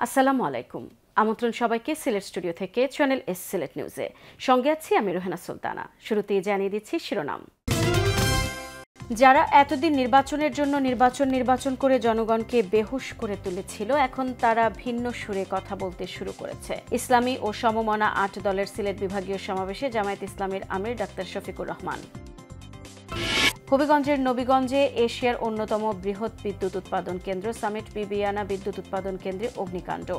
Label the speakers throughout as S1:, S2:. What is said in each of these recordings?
S1: আসসালামু আলাইকুম। আমন্ত্রণ সবাইকে সিলেট স্টুডিও থেকে চ্যানেল এস সিলেট নিউজে। সঙ্গে আছি আমি রোহেনা সুলতানা। শুরুতেই জানিয়ে দিচ্ছি শিরোনাম। যারা এতদিন নির্বাচনের জন্য নির্বাচন করে জনগণকে বেহুশ করে তুলেছিল, এখন তারা ভিন্ন সুরে কথা বলতে শুরু করেছে। ইসলামী ও সমমনা ৮ দলের সিলেট বিভাগীয় সমাবেশে জামায়াত ইসলামীর আমির ডাক্তার শফিকুর রহমান। হবিগঞ্জের নবীগঞ্জে এশিয়ার অন্যতম বৃহৎ বিদ্যুৎ উৎপাদন কেন্দ্র সামিট বিবিয়ানা বিদ্যুৎ উৎপাদন কেন্দ্রে অগ্নিকাণ্ড।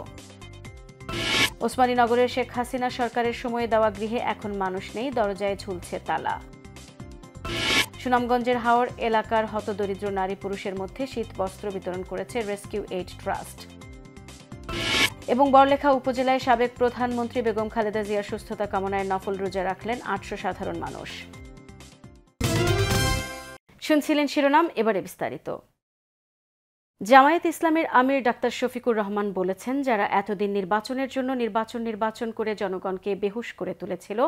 S1: ওসমানীনগরের শেখ হাসিনা সরকারের সময়ে দেওয়া গৃহে এখন মানুষ নেই, দরজায় ঝুলছে তালা। সুনামগঞ্জের হাওর এলাকার হতদরিদ্র নারী পুরুষের মধ্যে শীত বস্ত্র বিতরণ করেছে রেস্কিউ এইড ট্রাস্ট। এবং বড়লেখা উপজেলায় সাবেক প্রধানমন্ত্রী বেগম খালেদা জিয়ার সুস্থতা কামনায় নফল রোজা রাখলেন ৮০০ সাধারণ মানুষ। শুনছিলেন শিরোনাম, এবারে বিস্তারিত। জামায়াত ইসলামের আমির ডাক্তার শফিকুর রহমান বলেছেন, যারা এতদিন নির্বাচনের জন্য নির্বাচন করে জনগণকে বেহুশ করে তুলেছিল,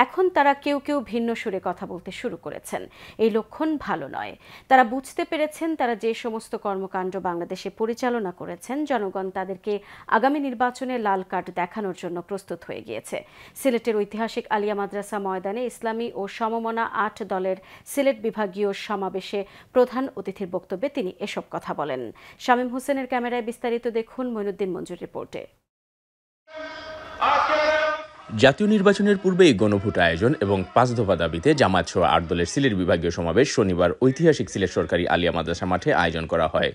S1: এখন তারা কেউ ভিন্ন সুরে কথা বলতে শুরু করেছেন। এই লক্ষণ ভালো নয়। তারা বুঝতে পেরেছেন, তারা যে সমস্ত কর্মকাণ্ড বাংলাদেশে পরিচালনা করেছেন, জনগণ তাদেরকে আগামী নির্বাচনে লাল কার্ড দেখানোর জন্য প্রস্তুত হয়ে গিয়েছে। সিলেটের ঐতিহাসিক আলিয়া মাদ্রাসা ময়দানে ইসলামী ও সমমনা ৮ দলের সিলেট বিভাগীয় সমাবেশে প্রধান অতিথির বক্তব্যে তিনি এসব কথা বলেন। শামীম হোসেনের ক্যামেরায় বিস্তারিত দেখুন মইনুদ্দিন মঞ্জুর রিপোর্টে।
S2: জাতীয় নির্বাচনের পূর্বেই গণভোট আয়োজন এবং ৫ দফা দাবিতে জামায়াত সহ ৮ দলের সিলেট বিভাগীয় সমাবেশ শনিবার ঐতিহাসিক সিলেট সরকারি আলিয়া মাদ্রাসা মাঠে আয়োজন করা হয়।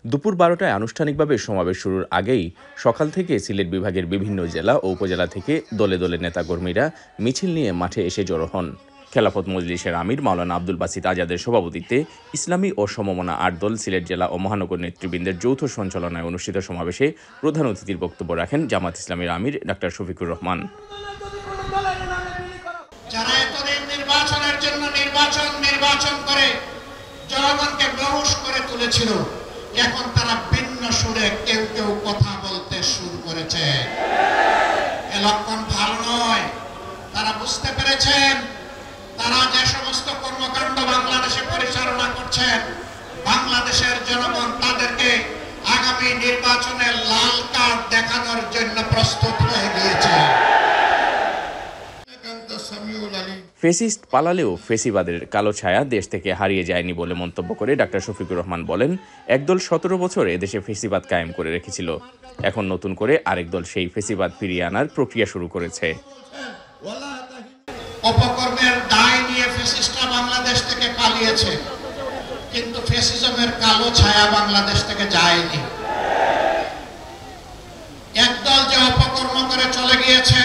S2: দুপুর ১২টায় আনুষ্ঠানিকভাবে সমাবেশ শুরুর আগেই সকাল থেকে সিলেট বিভাগের বিভিন্ন জেলা ও উপজেলা থেকে দলে দলে নেতাকর্মীরা মিছিল নিয়ে মাঠে এসে জড়ো হন। খেলাফত মজলিসের আমির মাওলানা আব্দুল বাসিত আজাদের সভাপতিত্বে ইসলামী ও সমমনা ৮ দল সিলেট জেলা ও মহানগর নেতৃবৃন্দের যৌথ সঞ্চালনায় অনুষ্ঠিত সমাবেশে প্রধান অতিথির বক্তব্য রাখেন জামাত ইসলামীর আমির ডাক্তার শফিকুর রহমান।
S3: যারা এতদিন নির্বাচনের জন্য নির্বাচন করে জনগণকে বেহুশ করে তুলেছিল, এখন তারা ভিন্ন সুরে কেউ কথা বলতে শুরু করেছে। এ লক্ষণ ভালো নয়। তারা বুঝতে পেরেছেন, তারা যে সমস্ত কর্মকাণ্ড বাংলাদেশে পরিচালনা করছেন, বাংলাদেশের জনগণ তাদেরকে আগামী নির্বাচনে লাল কার্ড দেখানোর জন্য প্রস্তুত হয়ে গিয়েছে।
S2: ফেসিস্ট পালালেও ফেসিবাদের কালো ছায়া দেশ থেকে হারিয়ে যায়নি বলে মন্তব্য করে ডাক্তার শফিকুর রহমান বলেন, একদল ১৭ বছর এদেশে ফেসিবাদ কায়েম করে রেখেছিল, এখন নতুন করে আরেক দল সেই ফেসিবাদ ফিরিয়ে আনার প্রক্রিয়া শুরু করেছে।
S3: অপকর্মের দায় নিয়ে ফ্যাসিস্টরা বাংলাদেশ থেকে পালিয়েছে, কিন্তু ফ্যাসিজমের কালো ছায়া বাংলাদেশ থেকে যায়নি। একদল যে অপকর্ম করে চলে গিয়েছে,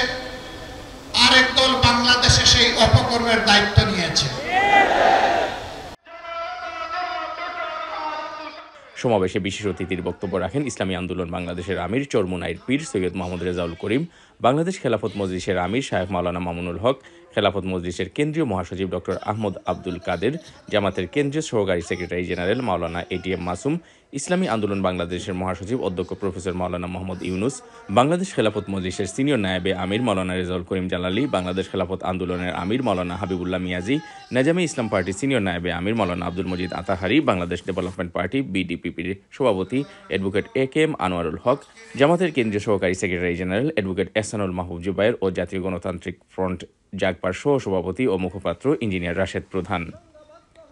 S3: আরেক দল বাংলাদেশে সেই অপকর্মের দায়িত্ব নিয়েছে।
S2: সমাবেশে বিশেষ অতিথির বক্তব্য রাখেন ইসলামী আন্দোলন বাংলাদেশের আমির চরমুনাইর পীর সৈয়দ মোহাম্মদ রেজাউল করিম, বাংলাদেশ খেলাফত মজলিসের আমির শায়েখ মাওলানা মামুনুল হক, খেলাফত মজলিসের কেন্দ্রীয় মহাসচিব ডক্টর আহমদ আব্দুল কাদের, জামাতের কেন্দ্রীয় সহকারী সেক্রেটারি জেনারেল মাওলানা এটিএম মাসুম, ইসলামী আন্দোলন বাংলাদেশের মহাসচিব অধ্যক্ষ প্রফেসর মাওলানা মোহাম্মদ ইউনুস, বাংলাদেশ খেলাফত মজলিসের সিনিয়র নায়েবে আমির মাওলানা রেজাউল করিম জালালি, বাংলাদেশ খেলাফত আন্দোলনের আমির মাওলানা হাবিবুল্লাহ মিয়াজি, নেজামে ইসলাম পার্টির সিনিয়র নায়েবে আমির মাওলানা আব্দুল মজিদ আতাহারি, বাংলাদেশ ডেভেলপমেন্ট পার্টি বিডিপিপির সভাপতি অ্যাডভোকেট এ.কে.এম. আনোয়ারুল হক, জামাতের কেন্দ্রীয় সহকারী সেক্রেটারি জেনারেল অ্যাডভোকেট এহসানুল মাহবুব জুবায়ের ও জাতীয় গণতান্ত্রিক ফ্রন্ট জাগপার সহ সভাপতি ও মুখপাত্র engineer Rashed Pradhan.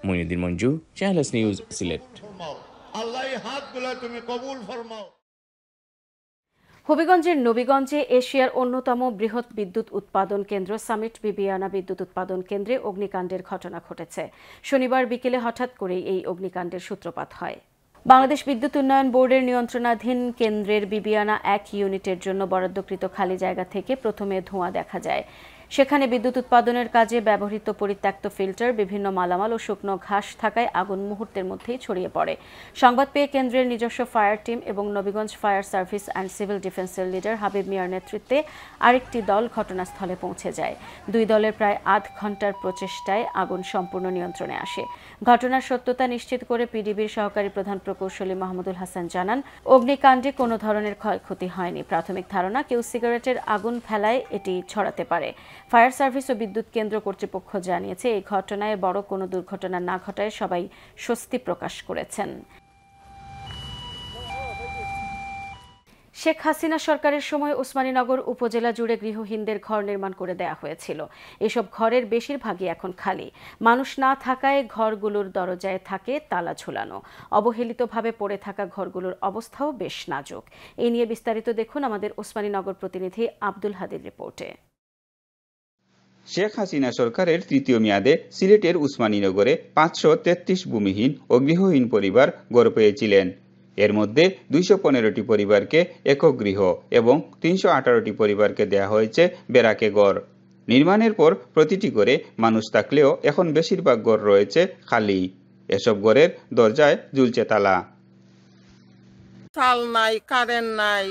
S2: Moinuddin Manju, channel S news, Sylhet.
S1: হবিগঞ্জের নবীগঞ্জে এশিয়ার অন্যতম বৃহৎ বিদ্যুৎ উৎপাদন কেন্দ্র সামিট বিবিয়ানা বিদ্যুৎ উৎপাদন কেন্দ্রে অগ্নিকাণ্ডের ঘটনা ঘটেছে। শনিবার বিকেলে হঠাৎ করেই এই অগ্নিকাণ্ডের সূত্রপাত হয়। বাংলাদেশ বিদ্যুৎ উন্নয়ন বোর্ডের নিয়ন্ত্রণাধীন কেন্দ্রের বিবিয়ানা ১ ইউনিটের জন্য বরাদ্দকৃত খালি জায়গা থেকে প্রথমে ধোঁয়া দেখা যায়। সেখানে বিদ্যুৎ উৎপাদনের কাজে ব্যবহৃত পরিত্যক্ত ফিল্টার, বিভিন্ন মালামাল ও শুকনো ঘাস থাকায় আগুন মুহূর্তের মধ্যেই ছড়িয়ে পড়ে। সংবাদ পেয়ে কেন্দ্রের নিজস্ব ফায়ার টিম এবং Nabiganj fire service and civil ডিফেন্সের লিডার হাবিব মিয়ার নেতৃত্বে আরেকটি দল ঘটনাস্থলে পৌঁছে যায়। দুই দলের প্রায় আধ ঘণ্টার প্রচেষ্টায় আগুন সম্পূর্ণ নিয়ন্ত্রণে আসে। ঘটনার সত্যতা নিশ্চিত করে পিডিবির সহকারী প্রধান প্রকৌশলী মাহমুদুল হাসান জানান, অগ্নিকাণ্ডে কোনো ধরনের ক্ষয়ক্ষতি হয়নি। প্রাথমিক ধারণা, কেউ সিগারেটের আগুন ফেলায় এটি ছড়াতে পারে। ফায়ার সার্ভিস ও বিদ্যুৎ কেন্দ্র কর্তৃপক্ষ জানিয়েছে, এই ঘটনায় বড় কোনো দুর্ঘটনা না ঘটায় সবাই স্বস্তি প্রকাশ করেছেন। শেখ হাসিনা সরকারের সময় ওসমানীনগর উপজেলা জুড়ে গৃহহীনদের ঘর নির্মাণ করে দেয়া হয়েছিল। এসব ঘরের বেশিরভাগই এখন খালি। মানুষ না থাকায় ঘরগুলোর দরজায় থাকে তালা ঝুলানো। অবহেলিতভাবে পড়ে থাকা ঘরগুলোর অবস্থাও বেশ নাজুক। এ নিয়ে বিস্তারিত দেখুন আমাদের ওসমানীনগর প্রতিনিধি আব্দুল হাদির রিপোর্টে।
S4: শেখ হাসিনা সরকারের তৃতীয় মেয়াদে সিলেটের উসমানীনগরে 533 ভূমিহীন ও গৃহহীন পরিবার ঘর পেয়েছিলেন। এর মধ্যে 215টি পরিবারকে একক গৃহ এবং 318টি পরিবারকে দেয়া হয়েছে বেড়াকে ঘর। নির্মাণের পর প্রতিটি ঘরে মানুষ থাকলেও এখন বেশিরভাগ ঘর রয়েছে খালি। এসব ঘরের দরজায় ঝুলছে তালা।
S5: চাল নাই, কারেন্ট নাই,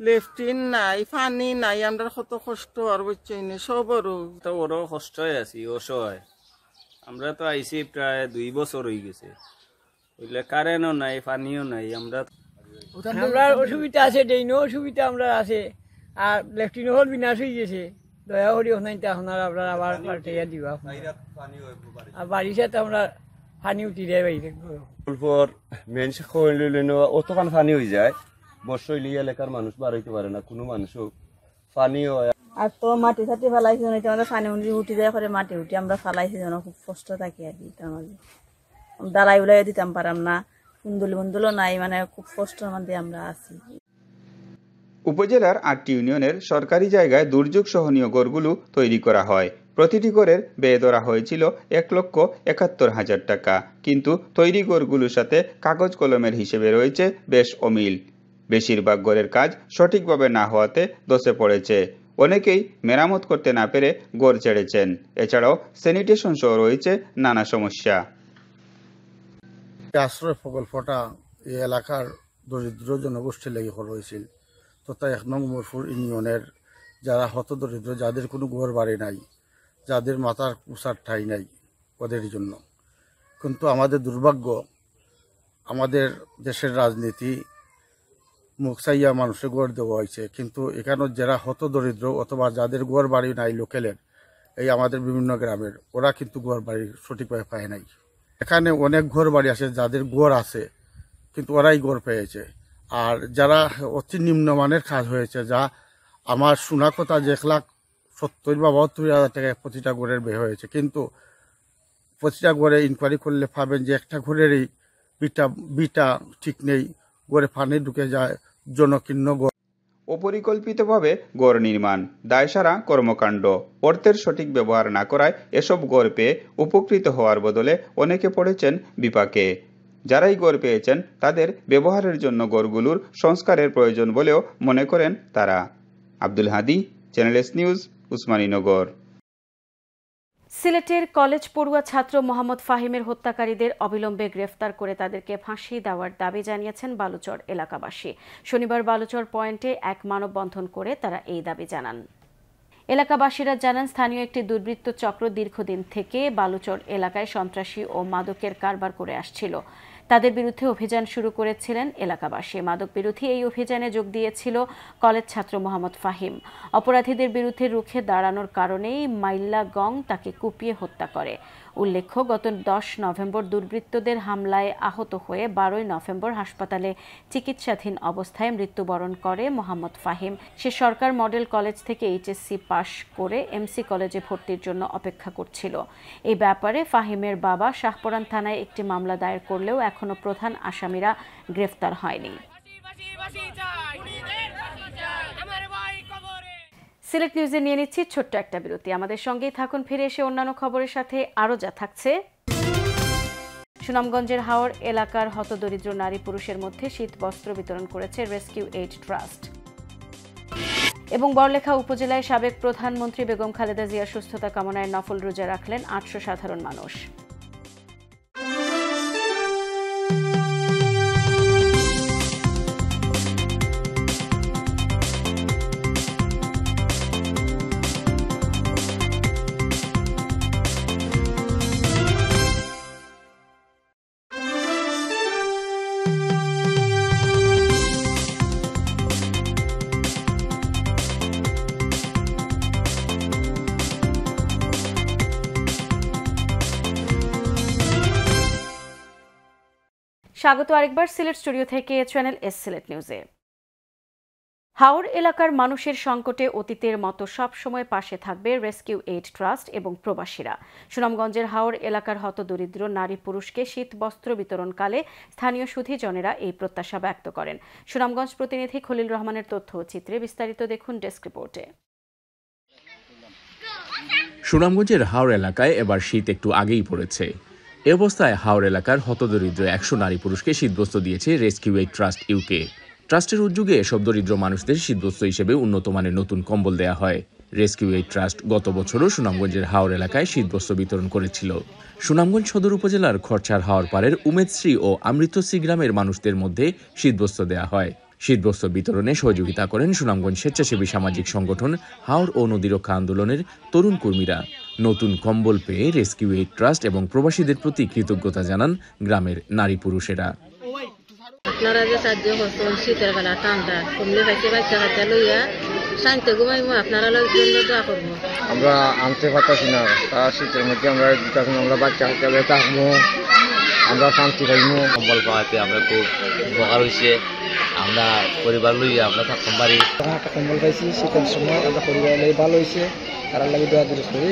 S5: লেফটিন নাই, পানি নাই, আমরা কত কষ্ট আর বুঝছি সবরও
S6: তো ওরও কষ্ট হয়ে আছি অসহায়। আমরা তো আইসি প্রায় 2 বছর হয়ে গেছে, বুঝলে কারেন্টও নাই, পানিও নাই। আমরা
S7: অসুবিধা আছে, ডেইনো অসুবিধা আমরা আছে, আর লেফটিন হল বিনাশ হয়ে গেছে। দয়া করি এখন আপনার আবার পাল্টাইয়া দিবা। আর বাড়ির সাথে আমরা পানি উঠি দেয় বাড়িতে
S8: মেন অতখান পানি হয়ে যায়। বর্ষা হইলে এলাকার মানুষ বার হইতে পারে না, কোনো মানুষও পানি হয়।
S9: আর তো মাটি সাটি ফেলাইছি, আমাদের পানি উঠি যায় করে মাটি উঠি আমরা ফেলাইছি যেন খুব কষ্ট থাকি আর কি। তার মাঝে দাঁড়াই উলাই দিতাম পারাম না, বন্ধুলও নাই, মানে খুব কষ্টের মধ্যে আমরা আছি।
S4: উপজেলার 8টি ইউনিয়নের সরকারি জায়গায় দুর্যোগ সহনীয় ঘরগুলো তৈরি করা হয়। প্রতিটি ঘরের ব্যয় ধরা হয়েছিল 1,71,000 টাকা, কিন্তু তৈরি ঘরগুলোর সাথে কাগজ কলমের হিসেবে রয়েছে বেশ অমিল। বেশিরভাগ ঘরের কাজ সঠিকভাবে না হওয়াতে ধসে পড়েছে। অনেকেই মেরামত করতে না পেরে ঘর ছেড়েছেন। এছাড়াও স্যানিটেশন সহ রয়েছে নানা সমস্যা।
S10: আশ্রয় প্রকল্পটা এই এলাকার দরিদ্র জনগোষ্ঠীর লেগে করা হয়েছিল। তথা 1 নং মোরপুর ইউনিয়নের যারা হতদরিদ্র, যাদের কোনো ঘর বাড়ি নাই, যাদের মাথার উঁচার ঠাঁই নাই, ওদের জন্য। কিন্তু আমাদের দুর্ভাগ্য, আমাদের দেশের রাজনীতি মুখ চাইয়া মানুষের ঘর দেওয়া হয়েছে, কিন্তু এখানে যারা হতদরিদ্র অথবা যাদের ঘর বাড়ি নাই লোকেলের, এই আমাদের বিভিন্ন গ্রামের, ওরা কিন্তু ঘর বাড়ি সঠিকভাবে পায় নাই। এখানে অনেক ঘর বাড়ি আছে যাদের ঘর আছে, কিন্তু ওরাই ঘর পেয়েছে। আর যারা অতি নিম্নমানের কাজ হয়েছে, যা আমার শোনা কথা যে 1,70,000 বা 72,000 টাকা প্রতিটা ঘরের ব্যয় হয়েছে, কিন্তু প্রতিটা ঘরে ইনকোয়ারি করলে পাবেন যে একটা ঘরেরই বিটা ঠিক নেই, ঘরে পানি ঢুকে যায়, জনকীর্ণ ঘর।
S4: অপরিকল্পিতভাবে গড় নির্মাণ দায়সারা কর্মকাণ্ড। অর্থের সঠিক ব্যবহার না করায় এসব গড় পেয়ে উপকৃত হওয়ার বদলে অনেকে পড়েছেন বিপাকে। যারাই গড় পেয়েছেন তাদের ব্যবহারের জন্য গড়গুলোর সংস্কারের প্রয়োজন বলেও মনে করেন তারা। আব্দুল হাদি, চ্যানেল এস নিউজ, উসমানীনগর।
S1: সিলেটের কলেজ পড়ুয়া ছাত্র মোহাম্মদ ফাহিমের হত্যাকারীদের অবিলম্বে গ্রেফতার করে তাদেরকে ফাঁসি দেওয়ার দাবি জানিয়েছেন বালুচর এলাকাবাসী। শনিবার বালুচর পয়েন্টে এক মানববন্ধন করে তারা এই দাবি জানান। এলাকাবাসীরা জানান, স্থানীয় একটি দুর্বৃত্ত চক্র দীর্ঘদিন থেকে বালুচর এলাকায় সন্ত্রাসী ও মাদকের কারবার করে আসছিল। তাদের বিরুদ্ধে অভিযান শুরু করেছিলেন এলাকাবাসী। মাদক বিরোধী এই অভিযানে যোগ দিয়েছিল কলেজ ছাত্র মোহাম্মদ ফাহিম। অপরাধীদের বিরুদ্ধে রুখে দাঁড়ানোর কারণেই মাইল্লা গং তাকে কুপিয়ে হত্যা করে। উল্লেখ্য, গত 10 নভেম্বর দুর্বৃত্তদের হামলায় আহত হয়ে 12 নভেম্বর হাসপাতালে চিকিৎসাধীন অবস্থায় মৃত্যুবরণ করে মোহাম্মদ ফাহিম। সে সরকার মডেল কলেজ থেকে এইচএসসি পাশ করে এমসি কলেজে ভর্তির জন্য অপেক্ষা করছিল। এই ব্যাপারে ফাহিমের বাবা শাহপরান থানায় একটি মামলা দায়ের করলেও এখনো প্রধান আসামিরা গ্রেফতার হয়নি। সিলেট নিউজে নিয়ে নিচ্ছি ছোট্ট একটা বিরতি। আমাদের সঙ্গেই থাকুন, ফিরে এসে অন্যান্য খবরের সাথে আরও যা থাকছে। সুনামগঞ্জের হাওর এলাকার হতদরিদ্র নারী পুরুষের মধ্যে শীত বস্ত্র বিতরণ করেছে রেস্কিউ এইড ট্রাস্ট। এবং বড়লেখা উপজেলায় সাবেক প্রধানমন্ত্রী বেগম খালেদা জিয়ার সুস্থতা কামনায় নফল রোজা রাখলেন 800 সাধারণ মানুষ। স্বাগত আরেকবার সিলেট স্টুডিও থেকে চ্যানেল এস সিলেট নিউজে। হাওড় এলাকার মানুষের সংকটে অতীতের মতো সবসময় পাশে থাকবে রেস্কিউ এইড ট্রাস্ট এবং প্রবাসীরা। সুনামগঞ্জের হাওড় এলাকার হতদরিদ্র নারী পুরুষকে শীত বস্ত্র বিতরণকালে স্থানীয় সুধীজনেরা এই প্রত্যাশা ব্যক্ত করেন। সুনামগঞ্জ প্রতিনিধি খলিল রহমানের তথ্য ও চিত্রে বিস্তারিত দেখুন ডেস্ক রিপোর্টে।
S2: সুনামগঞ্জের হাওড় এলাকায় এবার শীত একটু আগেই পড়েছে। এ অবস্থায় হাওড় এলাকার হতদরিদ্র 100 নারী পুরুষকে শীতবস্ত্র দিয়েছে রেস্কিউ এইড ট্রাস্ট ইউকে। ট্রাস্টের উদ্যোগে এসব দরিদ্র মানুষদের শীতবস্ত্র হিসেবে উন্নত মানের নতুন কম্বল দেয়া হয়। রেস্কিউ এইড ট্রাস্ট গত বছরও সুনামগঞ্জের হাওড় এলাকায় শীতবস্ত্র বিতরণ করেছিল। সুনামগঞ্জ সদর উপজেলার খরচার হাওড় পাড়ের উমেদশ্রী ও অমৃতশ্রী গ্রামের মানুষদের মধ্যে শীতবস্ত্র দেয়া হয়। শীতবস্ত্র বিতরণে সহযোগিতা করেন সুনামগঞ্জ স্বেচ্ছাসেবী সামাজিক সংগঠন হাওড় ও নদীরক্ষা আন্দোলনের তরুণ কর্মীরা। নতুন কম্বল পেয়ে রেস্কিউ এইড ট্রাস্ট এবং প্রবাসীদের প্রতি কৃতজ্ঞতা জানান গ্রামের নারী পুরুষেরা।
S11: আপনারা যে সাহায্য করছেন শীতের বেলা ঠান্ডা কমলে পাইছে বাচ্চা কাচ্চা লইয়া শান্তি ঘুমাইমু, আপনারা জন্য দোয়া করবো।
S12: আমরা আনতে পারতেছি না, তারা শীতের মধ্যে আমরা দিতেছি না, আমরা বাচ্চা কাচ্চা লইয়া থাকবো, আমরা শান্তি পাইমু।
S13: কম্বল পাওয়াতে আমরা খুব উপকার হয়েছে, আমরা পরিবার লইয়া আমরা থাকতে পারি।
S12: একটা কম্বল পাইছি শীতের সময়, আমরা পরিবার লই ভালো হয়েছে, তারা লাগে দোয়া দিরস করি।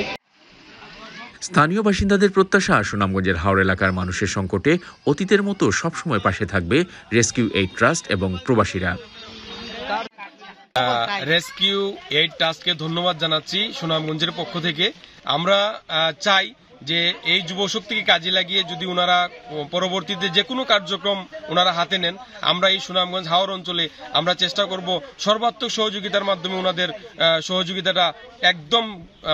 S2: স্থানীয় বাসিন্দাদের প্রত্যাশা, সুনামগঞ্জের হাওড় এলাকার মানুষের সংকটে অতীতের মতো সবসময় পাশে থাকবে রেস্কিউ এইড ট্রাস্ট এবং প্রবাসীরা।
S14: রেস্কিউ এইড ট্রাস্টকে ধন্যবাদ জানাচ্ছি সুনামগঞ্জের পক্ষ থেকে। আমরা চাই যে এই যুবশক্তিকে কাজে লাগিয়ে যদি ওনারা পরবর্তীতে যে কোনো কার্যক্রম ওনারা হাতে নেন, আমরা এই সুনামগঞ্জ হাওড় অঞ্চলে আমরা চেষ্টা করব সর্বাত্মক সহযোগিতার মাধ্যমে ওনাদের সহযোগিতাটা একদম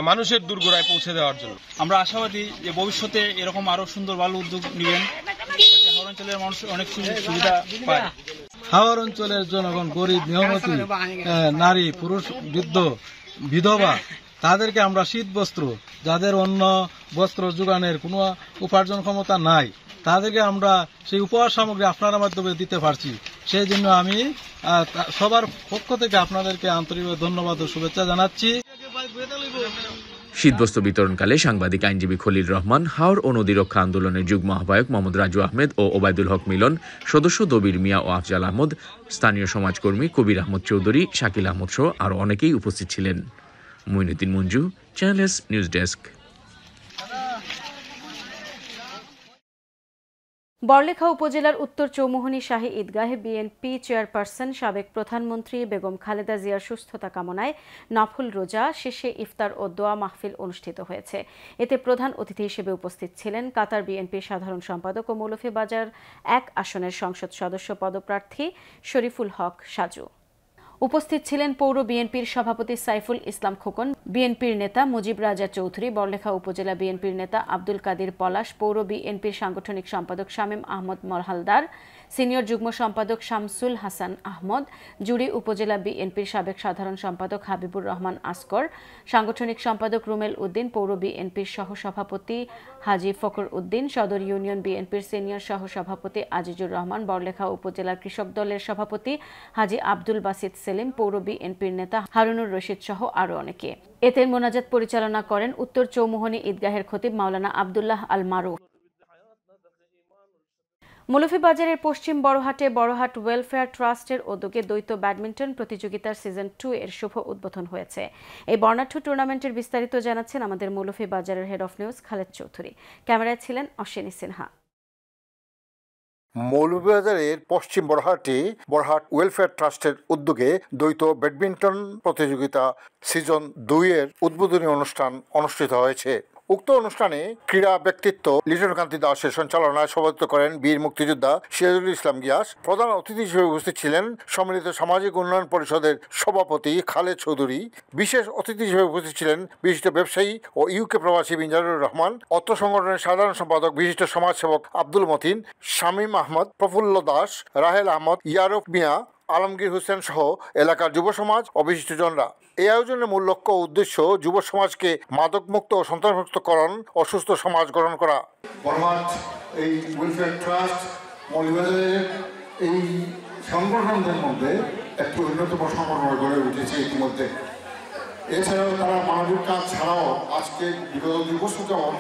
S14: মানুষের দূরগোড়ায় পৌঁছে দেওয়ার জন্য।
S15: আমরা আশাবাদী যে ভবিষ্যতে এরকম আরো সুন্দর ভালো উদ্যোগ নেবেন, হাওড় অঞ্চলের মানুষ অনেক সুবিধা পায়।
S16: হাওড় অঞ্চলের জনগণ গরিব, মেহনতি, নারী, পুরুষ, বৃদ্ধ, বিধবা, তাদেরকে আমরা শীত বস্ত্র, যাদের অন্য বস্ত্র যোগানের কোনো উপার্জন ক্ষমতা নাই, তাদেরকে আমরা সেই উপহার সামগ্রী আপনার মাধ্যমে দিতে পারছি। সেই জন্য আমি সবার পক্ষ থেকে আপনাদেরকে আন্তরিক ধন্যবাদ ও শুভেচ্ছা জানাচ্ছি।
S2: শীতবস্ত্র বিতরণকালে সাংবাদিক আইনজীবী খলিল রহমান, হাওড় ও নদীরক্ষা আন্দোলনের যুগ্ম আহ্বায়ক মোহাম্মদ রাজু আহমেদ ও ওবায়দুল হক মিলন, সদস্য দবির মিয়া ও আফজাল আহমদ, স্থানীয় সমাজকর্মী কবির আহমদ চৌধুরী, শাকিল আহমদ সহ আরও অনেকেই উপস্থিত ছিলেন। Muinuddin Manju, channel S news desk.
S1: Barlekha উপজেলার উত্তর চৌমুহনী শাহী ঈদগাহে বিএনপি চেয়ারপারসন সাবেক প্রধানমন্ত্রী বেগম খালেদা জিয়ার সুস্থতা কামনায় নফল রোজা শেষে ইফতার ও দোয়া মাহফিল অনুষ্ঠিত হয়েছে। এতে প্রধান অতিথি হিসেবে উপস্থিত ছিলেন কাতার বিএনপির সাধারণ সম্পাদক ও মৌলভীবাজার 1 আসনের সংসদ সদস্য পদপ্রার্থী শরীফুল হক সাজু। উপস্থিত ছিলেন পৌর বিএনপির সভাপতি সাইফুল ইসলাম খোকন, বিএনপির নেতা মুজিব রাজা চৌধুরী, বড়লেখা উপজেলা বিএনপির নেতা আব্দুল কাদির পলাশ, পৌর বিএনপির সাংগঠনিক সম্পাদক শামীম আহমদ মরহালদার, সিনিয়র যুগ্ম সম্পাদক শামসুল হাসান আহমদ, জুড়ি উপজেলা বিএনপির সাবেক সাধারণ সম্পাদক হাবিবুর রহমান আসকর, সাংগঠনিক সম্পাদক রুমেল উদ্দিন, পৌর বিএনপির সহসভাপতি হাজি ফখর উদ্দিন, সদর ইউনিয়ন বিএনপির সিনিয়র সহসভাপতি আজিজুর রহমান, বড়লেখা উপজেলার কৃষক দলের সভাপতি হাজি আব্দুল বাসিত সেলিম, পৌর বিএনপির নেতা হারুনুর রশিদ সহ আরও অনেকে। এতে মোনাজাত পরিচালনা করেন উত্তর চৌমুহনী ঈদগাহের খতিব মাওলানা আব্দুল্লাহ আল মারুফ। মৌলভীবাজারের পশ্চিম বড়হাটে বড়হাট ওয়েলফেয়ার ট্রাস্টের উদ্যোগে দ্বৈত ব্যাডমিন্টন প্রতিযোগিতার সিজন 2 এর শুভ উদ্বোধন হয়েছে। এই বর্ণাঢ্য টুর্নামেন্টের বিস্তারিত জানাচ্ছেন আমাদের মৌলভীবাজারের head of news Khaled Chowdhury. ক্যামেরায় ছিলেন অশ্বিনী সিনহা।
S17: মৌলভীবাজারের পশ্চিম বড়হাটে বড়হাট ওয়েলফেয়ার ট্রাস্টের উদ্যোগে দ্বৈত ব্যাডমিন্টন প্রতিযোগিতা সিজন 2 এর উদ্বোধনী অনুষ্ঠান অনুষ্ঠিত হয়েছে। উক্ত অনুষ্ঠানে ক্রীড়া ব্যক্তিত্ব লিটন কান্তি দাসের সঞ্চালনায় সভাপতিত্ব করেন বীর মুক্তিযোদ্ধা সিরাজুল ইসলাম গিয়াস। প্রধান অতিথি হিসেবে উপস্থিত ছিলেন সম্মিলিত সামাজিক উন্নয়ন পরিষদের সভাপতি খালেদ চৌধুরী। বিশেষ অতিথি হিসেবে উপস্থিত ছিলেন বিশিষ্ট ব্যবসায়ী ও ইউকে প্রবাসী মিজানুর রহমান, অত্র সংগঠনের সাধারণ সম্পাদক বিশিষ্ট সমাজসেবক আব্দুল মতিন, শামীম আহমদ, প্রফুল্ল দাস, রাহেল আহমদ, ইয়ারুফ মিয়া, আলমগীর হোসেন সহ এলাকার যুব সমাজ ও বিশিষ্টজনরা। এই আয়োজনের মূল লক্ষ্য ও উদ্দেশ্য যুব সমাজকে মাদকমুক্ত ও সন্ত্রাসমুক্তকরণ ও সুস্থ সমাজ গঠন করা।
S18: বড়হাট এই ওয়েলফেয়ার ট্রাস্ট মৌলভীবাজারের এই সংগঠনদের মধ্যে একটি অন্যতম সংগঠন গড়ে উঠেছে ইতিমধ্যে। এছাড়াও তারা মানবিক কাজ ছাড়াও আজকে বিগত 2 বছর যাবৎ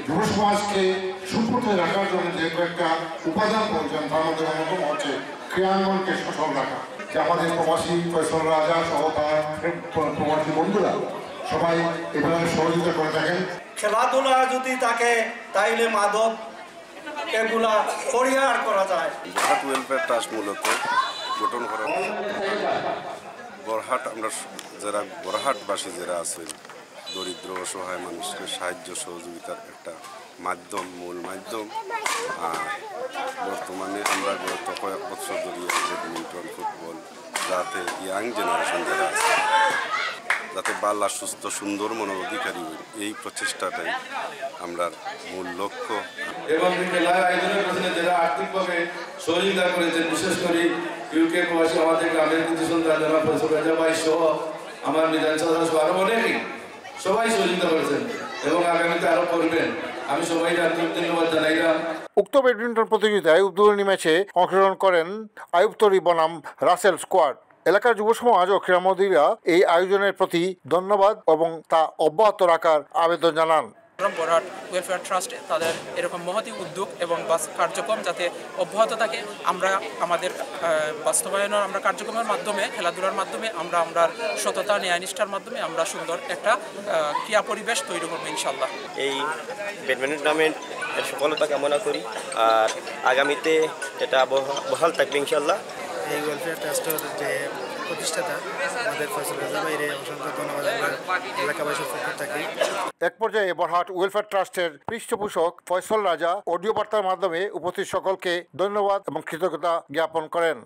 S18: যুব সমাজকে সুপথে রাখার জন্য যে কয়েকটা উপাদান প্রয়োজন তার মধ্যে অন্যতম হচ্ছে ক্রিয়াঙ্গনকে সফল রাখা। যে আমাদের প্রবাসী ফয়সল রাজা সহ তার প্রবাসী বন্ধুরা সবাই এভাবে সহযোগিতা করে থাকেন।
S19: খেলাধুলা যদি থাকে তাইলে মাদক এগুলা পরিহার করা যায়।
S20: বরহাট ওয়েলফেয়ার ট্রাস্ট মূলত গঠন করা বরহাট আমরা যারা বরহাটবাসী যারা আছেন দরিদ্র অসহায় মানুষকে সাহায্য সহযোগিতার একটা মাধ্যম, মূল মাধ্যম। আর বর্তমানে আমরা গত কয়েক বছর ধরে ব্যাডমিন্টন, ফুটবল যাতে ইয়াং জেনারেশন যারা আছে যাতে বাল্লা সুস্থ সুন্দর মনের অধিকারী হই, এই প্রচেষ্টাটাই আমরা মূল লক্ষ্য।
S21: এবং খেলার আয়োজনের পেছনে যারা আর্থিকভাবে সহযোগিতা করেছেন, বিশেষ করে ইউকে প্রবাসী আমাদের গ্রামের কিছু সন্তান যারা ফসল রাজা ভাই সহ আমার মিজান সহ আরো অনেকেই সবাই সহযোগিতা করেছেন এবং আগামীতে আরো করবেন। আমি সবাইকে আন্তরিক ধন্যবাদ জানাইলাম।
S17: উক্ত ব্যাডমিন্টন প্রতিযোগিতায় উদ্বোধনী ম্যাচে অংশগ্রহণ করেন আইয়ুবতরী বনাম রাসেল স্কোয়াড। এলাকার যুব সমাজ ও ক্রীড়ামোদীরা এই আয়োজনের প্রতি ধন্যবাদ এবং তা অব্যাহত রাখার আবেদন জানান।
S22: বরহাট ওয়েলফেয়ার ট্রাস্ট তাদের এরকম মহতি উদ্যোগ এবং কার্যক্রম যাতে অব্যাহত থাকে, আমরা আমাদের বাস্তবায়নের আমরা কার্যক্রমের মাধ্যমে, খেলাধুলার মাধ্যমে আমরা সততা ন্যায়নিষ্ঠার মাধ্যমে আমরা সুন্দর একটা ক্রিয়া পরিবেশ তৈরি করবো ইনশাল্লাহ।
S23: এই ব্যাডমিন্টন টুর্নামেন্ট এর সফলতা কামনা করি আর আগামীতে এটা বহাল থাকবে ইনশাল্লাহ।
S24: এই ওয়েলফেয়ার ট্রাস্টের যে প্রতিষ্ঠাতা আমাদের ফয়সল রাজা ভাইরে অসংখ্য ধন্যবাদ এলাকাবাসীর পক্ষ থেকে।
S17: এক পর্যায়ে বরহাট ওয়েলফেয়ার ট্রাস্টের পৃষ্ঠপোষক ফয়সল রাজা অডিও বার্তার মাধ্যমে উপস্থিত সকলকে ধন্যবাদ এবং কৃতজ্ঞতা জ্ঞাপন করেন।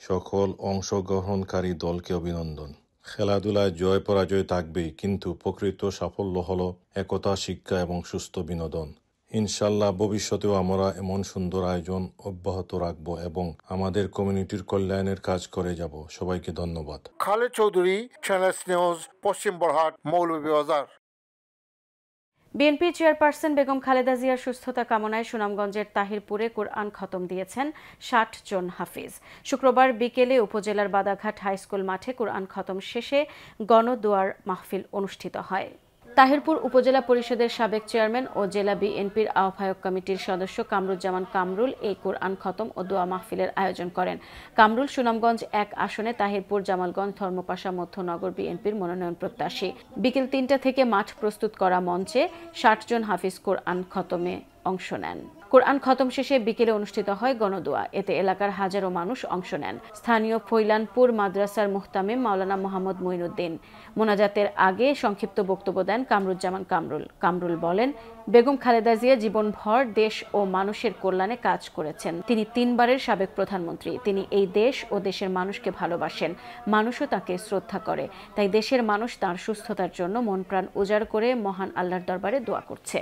S25: সকল অংশগ্রহণকারী দলকে অভিনন্দন। খেলাধুলায় জয় পরাজয় থাকবেই, কিন্তু প্রকৃত সাফল্য হলো একতা, শিক্ষা এবং সুস্থ বিনোদন। ইনশাল্লাহ ভবিষ্যতেও আমরা এমন সুন্দর আয়োজন অব্যাহত রাখব এবং আমাদের কমিউনিটির কল্যাণের কাজ করে যাব। সবাইকে ধন্যবাদ।
S17: খালেদ চৌধুরী, চ্যানেল নিউজ, পশ্চিম বরহাট, মৌলভীবাজার।
S1: বিএনপি চেয়ারপারসন বেগম খালেদা জিয়ার সুস্থতা কামনায় সুনামগঞ্জের তাহিরপুরে কোরআন খতম দিয়েছেন ৬০ জন হাফিজ। শুক্রবার বিকেলে উপজেলার বাদাঘাট হাইস্কুল মাঠে কোরআন খতম শেষে গণদোয়ার মাহফিল অনুষ্ঠিত হয়। তাহিরপুর উপজেলা পরিষদের সাবেক চেয়ারম্যান ও জেলা বিএনপির আহ্বায়ক কমিটির সদস্য কামরুজ্জামান কামরুল এই কোরআন খতম ও দোয়া মাহফিলের আয়োজন করেন। কামরুল সুনামগঞ্জ ১ আসনে তাহিরপুর, জামালগঞ্জ, ধর্মপাশা মধ্যনগর বিএনপির মনোনয়ন প্রত্যাশী। বিকেল ৩টা থেকে মাঠ প্রস্তুত করা মঞ্চে ৬০ জন হাফিজ কোরআন খতমে অংশ নেন। কোরআন খতম শেষে বিকেলে অনুষ্ঠিত হয় গণদোয়া। এতে এলাকার হাজারো মানুষ অংশ নেন। স্থানীয় ফৈলানপুর মাদ্রাসার মুহতামিম মাওলানা মোহাম্মদ মঈনুদ্দিন মোনাজাতের আগে সংক্ষিপ্ত বক্তব্য দেন কামরুজ্জামান কামরুল। কামরুল বলেন, বেগম খালেদা জিয়া জীবনভর দেশ ও মানুষের কল্যাণে কাজ করেছেন। তিনি ৩ বারের সাবেক প্রধানমন্ত্রী। তিনি এই দেশ ও দেশের মানুষকে ভালোবাসেন, মানুষও তাকে শ্রদ্ধা করে। তাই দেশের মানুষ তার সুস্থতার জন্য মন প্রাণ উজাড় করে মহান আল্লাহর দরবারে দোয়া করছে।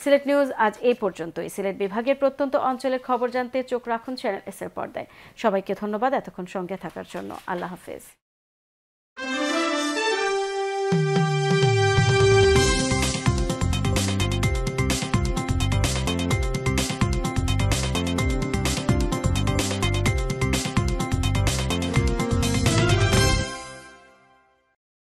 S1: সিলেট নিউজ আজ এই পর্যন্তই। সিলেট বিভাগের প্রত্যন্ত অঞ্চলের খবর জানতে চোখ রাখুন চ্যানেল এস এর পর্দায়। সবাইকে ধন্যবাদ এতক্ষণ সঙ্গে থাকার জন্য। আল্লাহ হাফেজ।